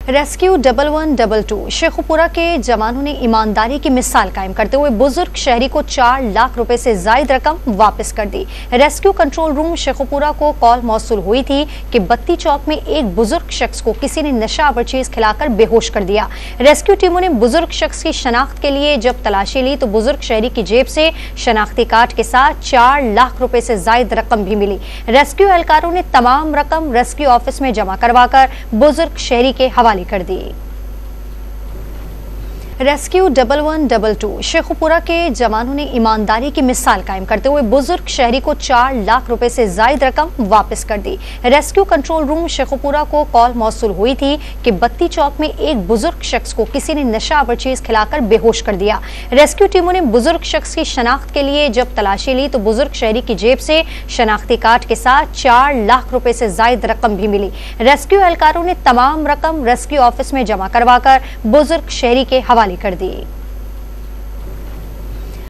Rescue 1122 Sheikhupura के जवानों ने ईमानदारी की मिसाल कायम करते हुए बुजुर्ग शहरी को 4 लाख रुपए से जायद रकम वापस कर दी। रेस्क्यू कंट्रोल रूम शेखुपुरा को कॉल मौसूल हुई थी कि बत्ती चौक में एक बुजुर्ग शख्स को किसी ने नशावर चीज खिलाकर बेहोश कर दिया। रेस्क्यू टीमों ने बुजुर्ग शख्स की शनाख्त के लिए जब तलाशी ली तो बुजुर्ग शहरी की जेब से शनाख्ती कार्ड के साथ 4 लाख रुपए से जायद रकम भी मिली। रेस्क्यू एहलकारों ने तमाम रकम रेस्क्यू ऑफिस में जमा करवाकर बुजुर्ग शहरी के हवाले कर दी। रेस्क्यू 1122 शेखुपुरा के जवानों ने ईमानदारी की मिसाल कायम करते हुए बुजुर्ग शहरी को 4 लाख रुपए से जायद रकम वापस कर दी। रेस्क्यू कंट्रोल रूम शेखुपुरा को कॉल मौसूल हुई थी कि बत्ती चौक में एक बुजुर्ग शख्स को किसी ने नशावर चीज खिलाकर बेहोश कर दिया। रेस्क्यू टीमों ने बुजुर्ग शख्स की शनाख्त के लिए जब तलाशी ली तो बुजुर्ग शहरी की जेब से शनाख्ती कार्ड के साथ 4 लाख रुपए से जायद रकम भी मिली। रेस्क्यू एहलकारों ने तमाम रकम रेस्क्यू ऑफिस में जमा करवाकर बुजुर्ग शहरी के हवाले कर दी।